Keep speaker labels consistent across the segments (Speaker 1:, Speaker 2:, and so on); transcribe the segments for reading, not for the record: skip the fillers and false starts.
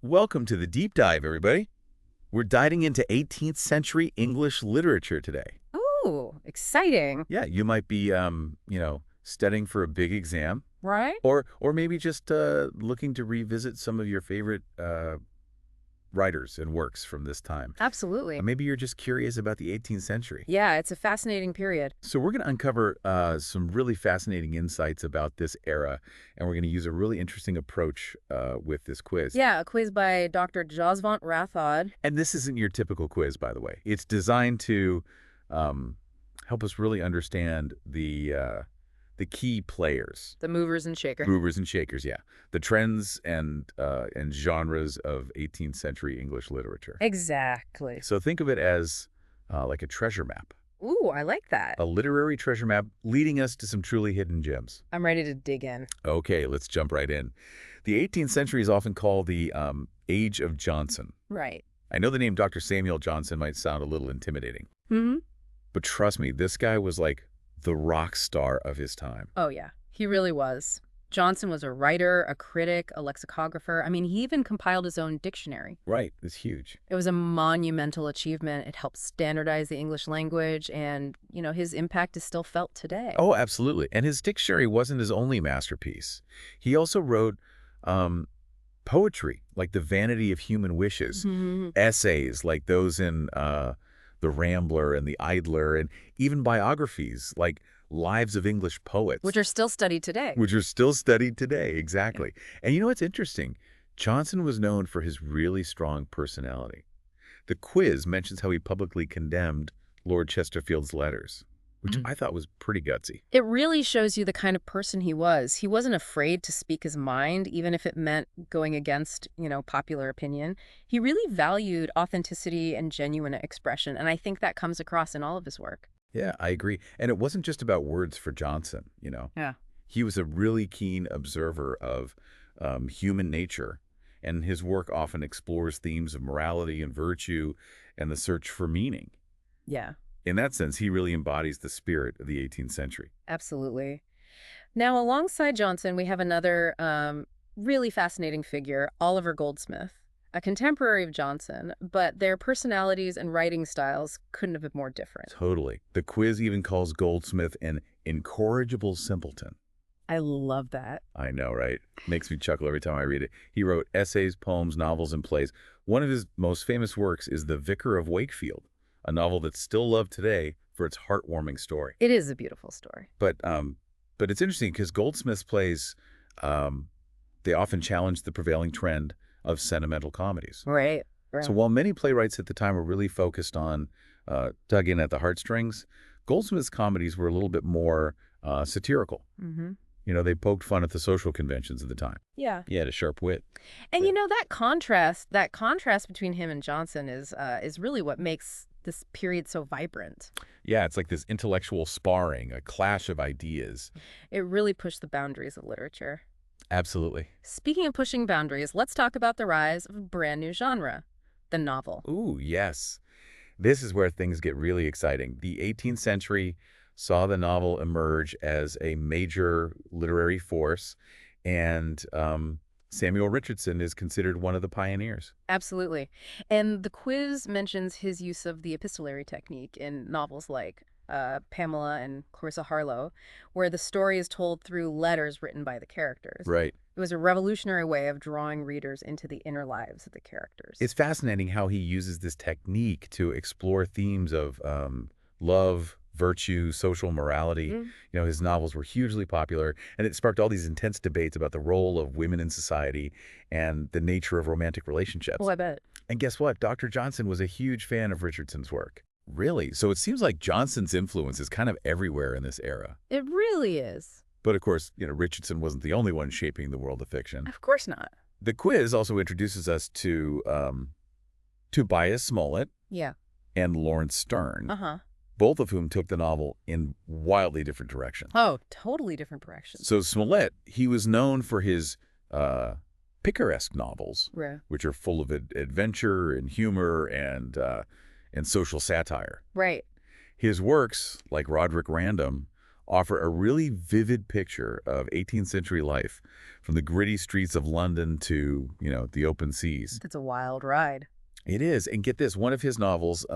Speaker 1: Welcome to the deep dive, everybody. We're diving into 18th century English literature today.
Speaker 2: Oh, exciting.
Speaker 1: Yeah, you might be, studying for a big exam,
Speaker 2: Right?
Speaker 1: or maybe just looking to revisit some of your favorite writers and works from this time.
Speaker 2: Absolutely.
Speaker 1: Maybe you're just curious about the 18th century.
Speaker 2: Yeah, it's a fascinating period.
Speaker 1: So we're going to uncover some really fascinating insights about this era, and we're going to use a really interesting approach with this quiz.
Speaker 2: Yeah, a quiz by Dr. Josvant Rathod.
Speaker 1: And this isn't your typical quiz, by the way. It's designed to um, help us really understand the key players,
Speaker 2: The movers and shakers.
Speaker 1: movers and shakers, yeah, the trends and genres of 18th century English literature.
Speaker 2: Exactly.
Speaker 1: So think of it as like a treasure map,
Speaker 2: Ooh, I like that.
Speaker 1: a literary treasure map leading us to some truly hidden gems.
Speaker 2: I'm ready to dig in.
Speaker 1: Okay, let's jump right in. The 18th century is often called the Age of Johnson.
Speaker 2: Right.
Speaker 1: I know the name Dr. Samuel Johnson might sound a little intimidating,
Speaker 2: Mm-hmm.
Speaker 1: but trust me, this guy was like the rock star of his time.
Speaker 2: Oh, yeah. He really was. Johnson was a writer, a critic, a lexicographer. I mean, he even compiled his own dictionary.
Speaker 1: Right, it's huge.
Speaker 2: It was a monumental achievement. It helped standardize the English language, and, his impact is still felt today.
Speaker 1: Oh, absolutely. And his dictionary wasn't his only masterpiece. He also wrote poetry, like The Vanity of Human Wishes,
Speaker 2: Mhm.
Speaker 1: essays like those in The Rambler and The Idler, and even biographies like Lives of English Poets.
Speaker 2: Which are still studied today.
Speaker 1: Which are still studied today, exactly. And you know what's interesting? Johnson was known for his really strong personality. The quiz mentions how he publicly condemned Lord Chesterfield's letters, which I thought was pretty gutsy.
Speaker 2: It really shows you the kind of person he was. He wasn't afraid to speak his mind, even if it meant going against, popular opinion. He really valued authenticity and genuine expression, and I think that comes across in all of his work.
Speaker 1: Yeah, I agree. And it wasn't just about words for Johnson.
Speaker 2: Yeah.
Speaker 1: He was a really keen observer of human nature, and his work often explores themes of morality and virtue and the search for meaning.
Speaker 2: Yeah,
Speaker 1: In that sense, he really embodies the spirit of the 18th century.
Speaker 2: absolutely. Now, alongside Johnson, we have another really fascinating figure, Oliver Goldsmith, a contemporary of Johnson, but their personalities and writing styles couldn't have been more different.
Speaker 1: Totally. The quiz even calls Goldsmith an incorrigible simpleton.
Speaker 2: I love that.
Speaker 1: I know, right? Makes me chuckle every time I read it. He wrote essays, poems, novels, and plays. One of his most famous works is The Vicar of Wakefield, a novel that's still loved today for its heartwarming story.
Speaker 2: It is a beautiful story.
Speaker 1: But it's interesting because Goldsmith's plays, they often challenge the prevailing trend of sentimental comedies.
Speaker 2: Right.
Speaker 1: So while many playwrights at the time were really focused on dug in at the heartstrings, Goldsmith's comedies were a little bit more satirical.
Speaker 2: Mm-hmm.
Speaker 1: They poked fun at the social conventions of the time.
Speaker 2: Yeah.
Speaker 1: He had a sharp wit.
Speaker 2: And that contrast between him and Johnson is really what makes this period so vibrant.
Speaker 1: Yeah, it's like this intellectual sparring, a clash of ideas.
Speaker 2: It really pushed the boundaries of literature.
Speaker 1: Absolutely.
Speaker 2: Speaking of pushing boundaries, let's talk about the rise of a brand new genre, the novel.
Speaker 1: Ooh, yes. This is where things get really exciting. The 18th century saw the novel emerge as a major literary force, and Samuel Richardson is considered one of the pioneers.
Speaker 2: Absolutely. And the quiz mentions his use of the epistolary technique in novels like Pamela and Clarissa Harlowe, where the story is told through letters written by the characters.
Speaker 1: Right.
Speaker 2: It was a revolutionary way of drawing readers into the inner lives of the characters.
Speaker 1: It's fascinating how he uses this technique to explore themes of love, virtue, social morality. His novels were hugely popular, and it sparked all these intense debates about the role of women in society and the nature of romantic relationships.
Speaker 2: Oh, I bet.
Speaker 1: And guess what? Dr. Johnson was a huge fan of Richardson's work. Really? So it seems like Johnson's influence is kind of everywhere in this era.
Speaker 2: It really is.
Speaker 1: But of course, Richardson wasn't the only one shaping the world of fiction.
Speaker 2: Of course not.
Speaker 1: The quiz also introduces us to Tobias Smollett
Speaker 2: Yeah.
Speaker 1: and Lawrence Stern,
Speaker 2: Uh-huh.
Speaker 1: both of whom took the novel in wildly different directions.
Speaker 2: Oh, totally different directions.
Speaker 1: So Smollett, he was known for his picaresque novels,
Speaker 2: Right.
Speaker 1: which are full of adventure and humor and social satire.
Speaker 2: Right.
Speaker 1: His works, like Roderick Random, offer a really vivid picture of 18th century life, from the gritty streets of London to, the open seas.
Speaker 2: That's a wild ride.
Speaker 1: It is. And get this, one of his novels,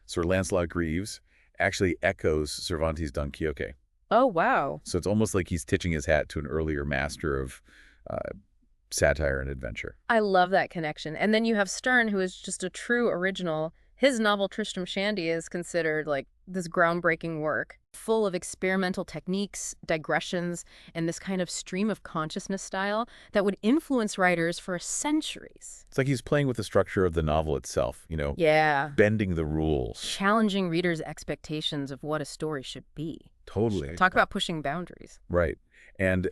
Speaker 1: Sir Lancelot Greaves, actually echoes Cervantes' Don Quixote.
Speaker 2: Oh, wow.
Speaker 1: So it's almost like he's titching his hat to an earlier master of uh, satire and adventure.
Speaker 2: I love that connection. And then you have Sterne, who is just a true original. His novel Tristram Shandy is considered like this groundbreaking work, full of experimental techniques, digressions, and this kind of stream of consciousness style that would influence writers for centuries.
Speaker 1: It's like he's playing with the structure of the novel itself,
Speaker 2: Yeah.
Speaker 1: bending the rules.
Speaker 2: Challenging readers' expectations of what a story should be.
Speaker 1: Totally.
Speaker 2: Talk about pushing boundaries.
Speaker 1: Right. And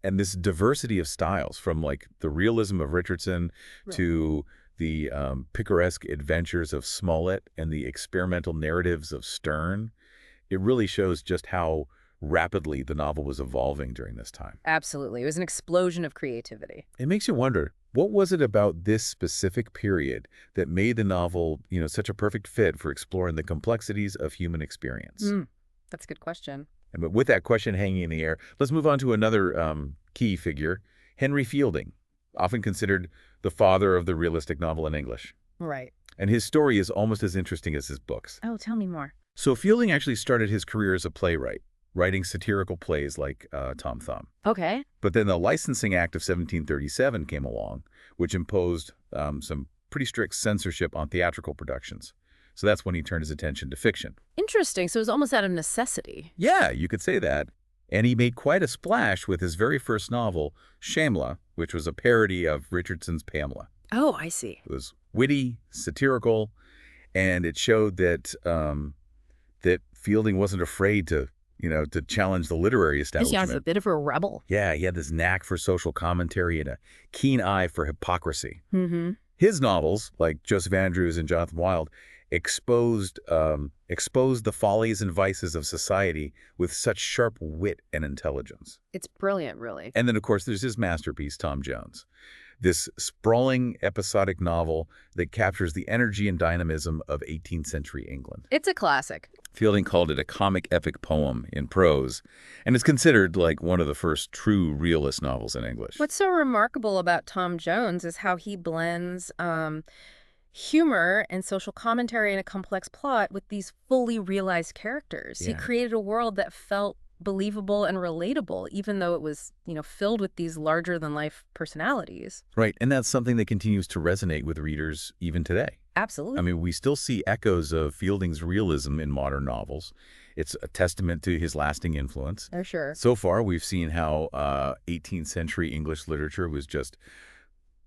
Speaker 1: this diversity of styles, from like the realism of Richardson to the picaresque adventures of Smollett and the experimental narratives of Sterne, it really shows just how rapidly the novel was evolving during this time.
Speaker 2: Absolutely. It was an explosion of creativity.
Speaker 1: It makes you wonder, what was it about this specific period that made the novel, such a perfect fit for exploring the complexities of human experience?
Speaker 2: That's a good question.
Speaker 1: And with that question hanging in the air, let's move on to another key figure, Henry Fielding, often considered the father of the realistic novel in English.
Speaker 2: Right.
Speaker 1: And his story is almost as interesting as his books.
Speaker 2: Oh, tell me more.
Speaker 1: So Fielding actually started his career as a playwright, writing satirical plays like Tom Thumb.
Speaker 2: Okay.
Speaker 1: But then the Licensing Act of 1737 came along, which imposed some pretty strict censorship on theatrical productions. So that's when he turned his attention to fiction.
Speaker 2: Interesting. So it was almost out of necessity.
Speaker 1: Yeah, you could say that. And he made quite a splash with his very first novel, Shamla, which was a parody of Richardson's Pamela.
Speaker 2: Oh, I see.
Speaker 1: It was witty, satirical, and it showed that that Fielding wasn't afraid to challenge the literary establishment.
Speaker 2: He was a bit of a rebel.
Speaker 1: Yeah, he had this knack for social commentary and a keen eye for hypocrisy.
Speaker 2: Mm-hmm.
Speaker 1: His novels, like Joseph Andrews and Jonathan Wild, exposed the follies and vices of society with such sharp wit and intelligence.
Speaker 2: It's brilliant, really.
Speaker 1: And then, of course, there's his masterpiece, Tom Jones, this sprawling episodic novel that captures the energy and dynamism of 18th century England.
Speaker 2: It's a classic.
Speaker 1: Fielding called it a comic epic poem in prose, and it's considered like one of the first true realist novels in English.
Speaker 2: What's so remarkable about Tom Jones is how he blends humor and social commentary in a complex plot with these fully realized characters.
Speaker 1: Yeah.
Speaker 2: He created a world that felt believable and relatable, even though it was, filled with these larger-than-life personalities.
Speaker 1: Right, and that's something that continues to resonate with readers even today.
Speaker 2: Absolutely.
Speaker 1: I mean, we still see echoes of Fielding's realism in modern novels. It's a testament to his lasting influence.
Speaker 2: For sure.
Speaker 1: So far, we've seen how 18th century English literature was just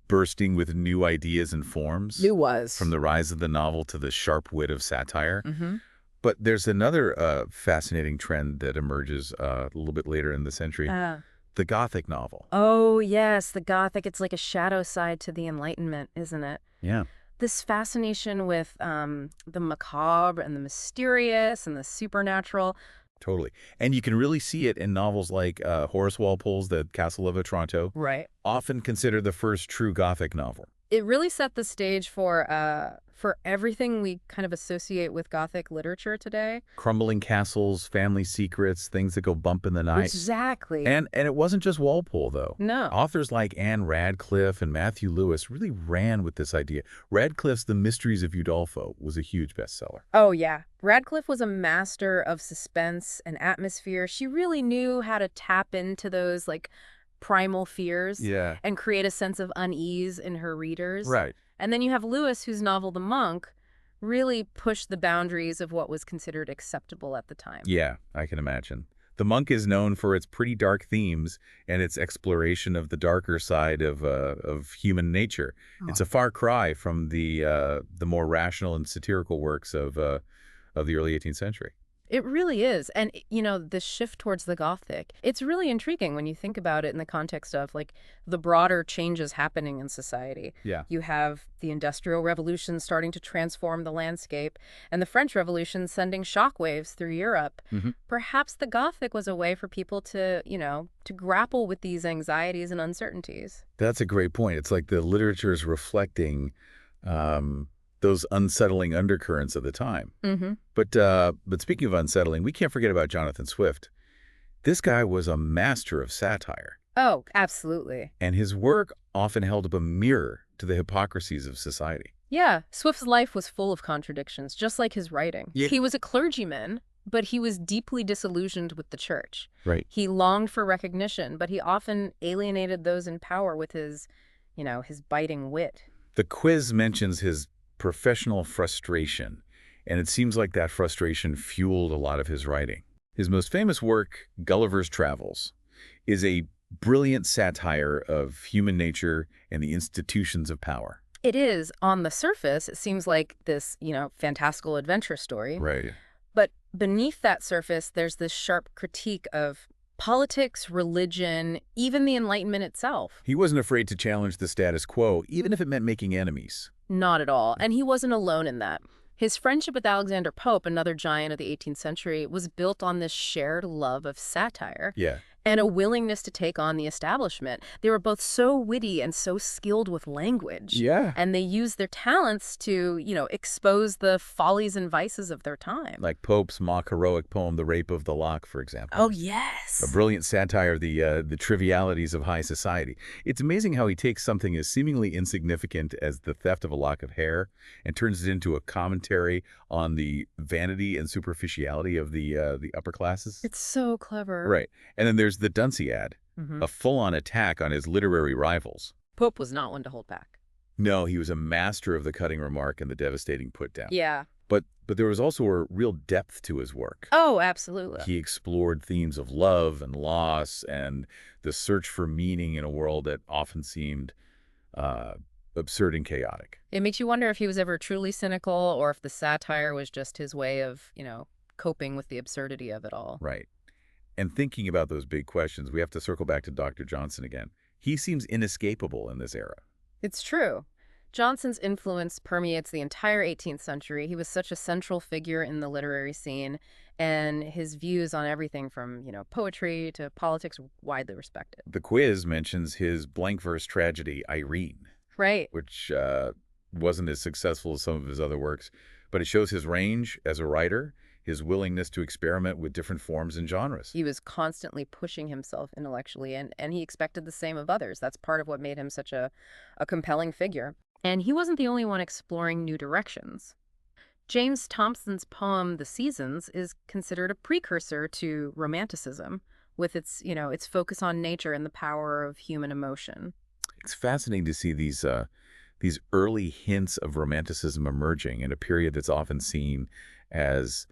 Speaker 1: bursting with new ideas and forms.
Speaker 2: It was.
Speaker 1: From the rise of the novel to the sharp wit of satire.
Speaker 2: Mm-hmm.
Speaker 1: But there's another fascinating trend that emerges a little bit later in the century, the Gothic novel.
Speaker 2: Oh, yes, the Gothic. It's like a shadow side to the Enlightenment, isn't it?
Speaker 1: Yeah.
Speaker 2: This fascination with the macabre and the mysterious and the supernatural.
Speaker 1: Totally. And you can really see it in novels like Horace Walpole's The Castle of Otranto.
Speaker 2: Right.
Speaker 1: Often considered the first true Gothic novel.
Speaker 2: It really set the stage for everything we kind of associate with Gothic literature today.
Speaker 1: Crumbling castles, family secrets, things that go bump in the night.
Speaker 2: Exactly.
Speaker 1: And it wasn't just Walpole, though.
Speaker 2: No.
Speaker 1: Authors like Anne Radcliffe and Matthew Lewis really ran with this idea. Radcliffe's The Mysteries of Udolpho was a huge bestseller.
Speaker 2: Oh, yeah. Radcliffe was a master of suspense and atmosphere. She really knew how to tap into those, primal fears and create a sense of unease in her readers.
Speaker 1: Right.
Speaker 2: And then you have Lewis, whose novel The Monk really pushed the boundaries of what was considered acceptable at the time.
Speaker 1: Yeah, I can imagine. The Monk is known for its pretty dark themes and its exploration of the darker side of human nature. Oh. It's a far cry from the more rational and satirical works of the early 18th century.
Speaker 2: It really is. And, the shift towards the Gothic, it's really intriguing when you think about it in the context of, the broader changes happening in society.
Speaker 1: Yeah.
Speaker 2: You have the Industrial Revolution starting to transform the landscape, and the French Revolution sending shockwaves through Europe.
Speaker 1: Mm-hmm.
Speaker 2: Perhaps the Gothic was a way for people to, to grapple with these anxieties and uncertainties.
Speaker 1: That's a great point. It's like the literature is reflecting those unsettling undercurrents of the time.
Speaker 2: Mm-hmm.
Speaker 1: But speaking of unsettling, we can't forget about Jonathan Swift. This guy was a master of satire,
Speaker 2: Oh, absolutely.
Speaker 1: and his work often held up a mirror to the hypocrisies of society.
Speaker 2: Yeah, Swift's life was full of contradictions, just like his writing.
Speaker 1: Yeah.
Speaker 2: He was a clergyman, but he was deeply disillusioned with the church.
Speaker 1: Right.
Speaker 2: He longed for recognition, but he often alienated those in power with his biting wit.
Speaker 1: The quiz mentions his professional frustration, and it seems like that frustration fueled a lot of his writing. His most famous work, Gulliver's Travels, is a brilliant satire of human nature and the institutions of power.
Speaker 2: It is, on the surface, it seems like this fantastical adventure story.
Speaker 1: Right.
Speaker 2: But beneath that surface, there's this sharp critique of politics, religion, even the Enlightenment itself.
Speaker 1: He wasn't afraid to challenge the status quo, even if it meant making enemies.
Speaker 2: Not at all. And he wasn't alone in that. His friendship with Alexander Pope, another giant of the 18th century, was built on this shared love of satire
Speaker 1: Yeah.
Speaker 2: and a willingness to take on the establishment. They were both so witty and so skilled with language.
Speaker 1: Yeah.
Speaker 2: And they used their talents to expose the follies and vices of their time.
Speaker 1: Like Pope's mock heroic poem, The Rape of the Lock, for example.
Speaker 2: Oh, yes.
Speaker 1: A brilliant satire of the trivialities of high society. It's amazing how he takes something as seemingly insignificant as the theft of a lock of hair and turns it into a commentary on the vanity and superficiality of the upper classes.
Speaker 2: It's so clever.
Speaker 1: Right. And then there's the Dunciad,
Speaker 2: Mhm.
Speaker 1: a full-on attack on his literary rivals.
Speaker 2: Pope was not one to hold back.
Speaker 1: No, he was a master of the cutting remark and the devastating put-down.
Speaker 2: Yeah.
Speaker 1: But there was also a real depth to his work.
Speaker 2: Oh, absolutely.
Speaker 1: He explored themes of love and loss and the search for meaning in a world that often seemed absurd and chaotic.
Speaker 2: It makes you wonder if he was ever truly cynical or if the satire was just his way of coping with the absurdity of it all.
Speaker 1: Right. And thinking about those big questions, we have to circle back to Dr. Johnson again. He seems inescapable in this era.
Speaker 2: It's true. Johnson's influence permeates the entire 18th century. He was such a central figure in the literary scene, and his views on everything from poetry to politics were widely respected.
Speaker 1: The quiz mentions his blank verse tragedy, Irene,
Speaker 2: Right.
Speaker 1: which wasn't as successful as some of his other works, but it shows his range as a writer, his willingness to experiment with different forms and genres.
Speaker 2: He was constantly pushing himself intellectually, and he expected the same of others. That's part of what made him such a compelling figure. And he wasn't the only one exploring new directions. James Thompson's poem, The Seasons, is considered a precursor to Romanticism, with its focus on nature and the power of human emotion.
Speaker 1: It's fascinating to see these early hints of Romanticism emerging in a period that's often seen as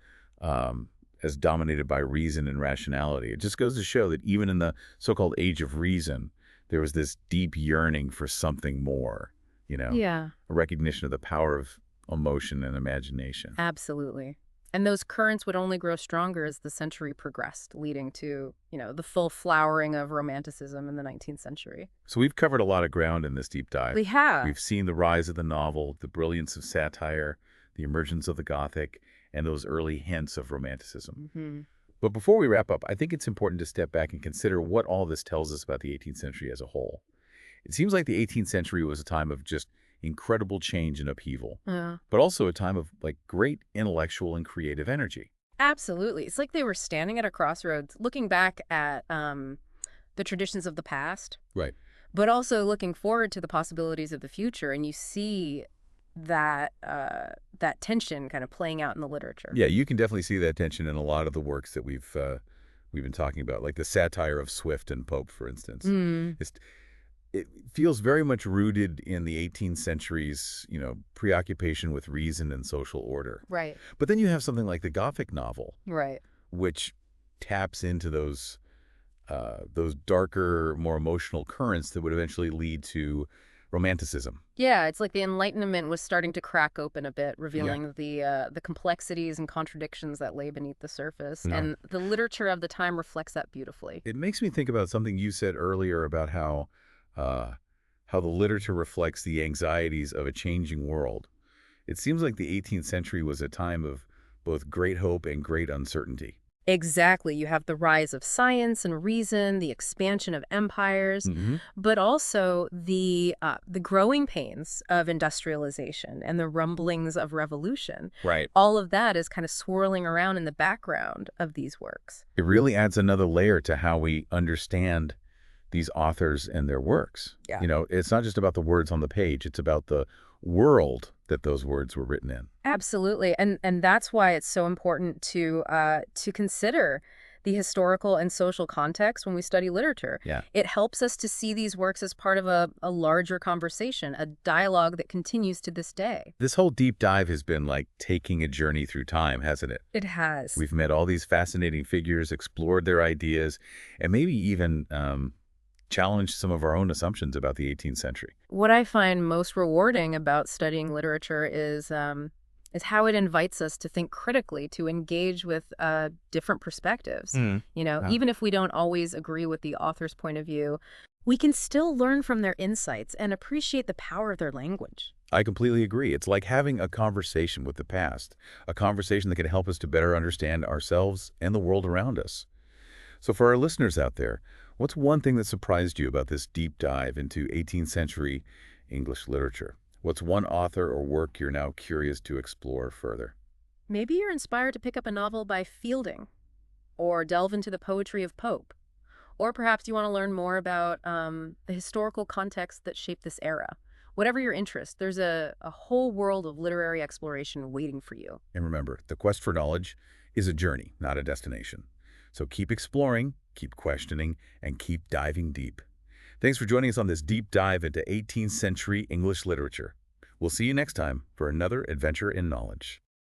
Speaker 1: dominated by reason and rationality. It just goes to show that even in the so-called Age of Reason, there was this deep yearning for something more,
Speaker 2: Yeah,
Speaker 1: a recognition of the power of emotion and imagination.
Speaker 2: absolutely. And those currents would only grow stronger as the century progressed, leading to the full flowering of Romanticism in the 19th century.
Speaker 1: So we've covered a lot of ground in this deep dive.
Speaker 2: We have.
Speaker 1: We've seen the rise of the novel, the brilliance of satire, the emergence of the Gothic, and those early hints of Romanticism.
Speaker 2: Mm-hmm.
Speaker 1: But before we wrap up, I think it's important to step back and consider what all this tells us about the 18th century as a whole. It seems like the 18th century was a time of just incredible change and upheaval,
Speaker 2: Yeah.
Speaker 1: but also a time of great intellectual and creative energy.
Speaker 2: Absolutely. It's like they were standing at a crossroads, looking back at the traditions of the past,
Speaker 1: Right.
Speaker 2: but also looking forward to the possibilities of the future. And you see that tension kind of playing out in the literature.
Speaker 1: Yeah, you can definitely see that tension in a lot of the works that we've been talking about, like the satire of Swift and Pope, for instance.
Speaker 2: Mm,
Speaker 1: It feels very much rooted in the 18th century's, preoccupation with reason and social order.
Speaker 2: right,
Speaker 1: But then you have something like the Gothic novel,
Speaker 2: right.
Speaker 1: which taps into those darker, more emotional currents that would eventually lead to Romanticism.
Speaker 2: Yeah, it's like the Enlightenment was starting to crack open a bit, revealing the complexities and contradictions that lay beneath the surface.
Speaker 1: Yeah.
Speaker 2: And the literature of the time reflects that beautifully.
Speaker 1: It makes me think about something you said earlier about how the literature reflects the anxieties of a changing world. It seems like the 18th century was a time of both great hope and great uncertainty.
Speaker 2: Exactly. You have the rise of science and reason, the expansion of empires,
Speaker 1: Hmm.
Speaker 2: but also the growing pains of industrialization and the rumblings of revolution.
Speaker 1: Right.
Speaker 2: All of that is kind of swirling around in the background of these works.
Speaker 1: It really adds another layer to how we understand these authors and their works.
Speaker 2: Yeah.
Speaker 1: It's not just about the words on the page, it's about the world that those words were written in.
Speaker 2: Absolutely. And that's why it's so important to consider the historical and social context when we study literature.
Speaker 1: Yeah.
Speaker 2: It helps us to see these works as part of a larger conversation, a dialogue that continues to this day.
Speaker 1: This whole deep dive has been like taking a journey through time, hasn't it?
Speaker 2: It has.
Speaker 1: We've met all these fascinating figures, explored their ideas, and maybe even challenged some of our own assumptions about the 18th century.
Speaker 2: What I find most rewarding about studying literature is how it invites us to think critically, to engage with different perspectives.
Speaker 1: Mm. Wow.
Speaker 2: Even if we don't always agree with the author's point of view, we can still learn from their insights and appreciate the power of their language.
Speaker 1: I completely agree. It's like having a conversation with the past, a conversation that can help us to better understand ourselves and the world around us. So for our listeners out there, what's one thing that surprised you about this deep dive into 18th century English literature? What's one author or work you're now curious to explore further?
Speaker 2: Maybe you're inspired to pick up a novel by Fielding, or delve into the poetry of Pope. Or perhaps you want to learn more about the historical context that shaped this era. Whatever your interest, there's a whole world of literary exploration waiting for you.
Speaker 1: And remember, the quest for knowledge is a journey, not a destination. So keep exploring, keep questioning, and keep diving deep. Thanks for joining us on this deep dive into 18th century English literature. We'll see you next time for another adventure in knowledge.